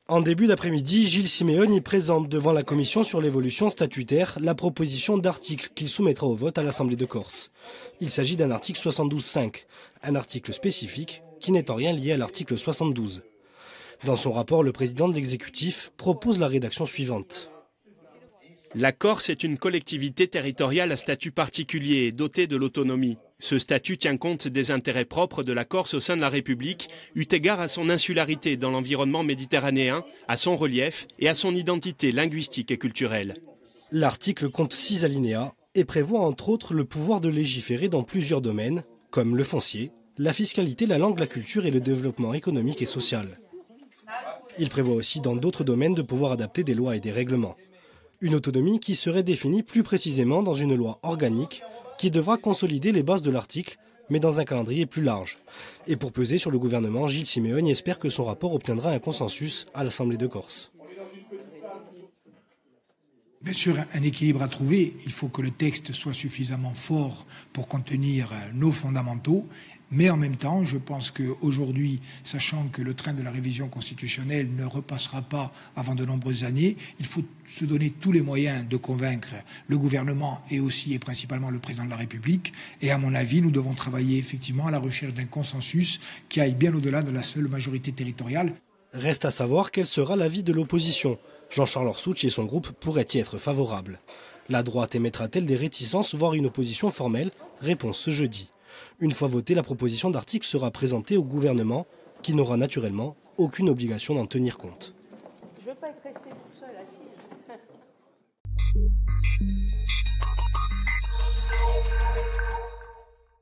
En début d'après-midi, Gilles Siméon y présente devant la commission sur l'évolution statutaire la proposition d'article qu'il soumettra au vote à l'Assemblée de Corse. Il s'agit d'un article 72.5, un article spécifique qui n'est en rien lié à l'article 72. Dans son rapport, le président de l'exécutif propose la rédaction suivante. La Corse est une collectivité territoriale à statut particulier et dotée de l'autonomie. Ce statut tient compte des intérêts propres de la Corse au sein de la République, eu égard à son insularité dans l'environnement méditerranéen, à son relief et à son identité linguistique et culturelle. L'article compte 6 alinéas et prévoit entre autres le pouvoir de légiférer dans plusieurs domaines, comme le foncier, la fiscalité, la langue, la culture et le développement économique et social. Il prévoit aussi dans d'autres domaines de pouvoir adapter des lois et des règlements. Une autonomie qui serait définie plus précisément dans une loi organique qui devra consolider les bases de l'article, mais dans un calendrier plus large. Et pour peser sur le gouvernement, Gilles Siméon espère que son rapport obtiendra un consensus à l'Assemblée de Corse. Bien sûr, un équilibre à trouver. Il faut que le texte soit suffisamment fort pour contenir nos fondamentaux. Mais en même temps, je pense qu'aujourd'hui, sachant que le train de la révision constitutionnelle ne repassera pas avant de nombreuses années, il faut se donner tous les moyens de convaincre le gouvernement et aussi et principalement le président de la République. Et à mon avis, nous devons travailler effectivement à la recherche d'un consensus qui aille bien au-delà de la seule majorité territoriale. Reste à savoir quel sera l'avis de l'opposition. Jean-Charles Orsuch et son groupe pourraient y être favorables. La droite émettra-t-elle des réticences, voire une opposition formelle? Réponse ce jeudi. Une fois votée, la proposition d'article sera présentée au gouvernement, qui n'aura naturellement aucune obligation d'en tenir compte. Je ne veux pas être resté tout seul assis.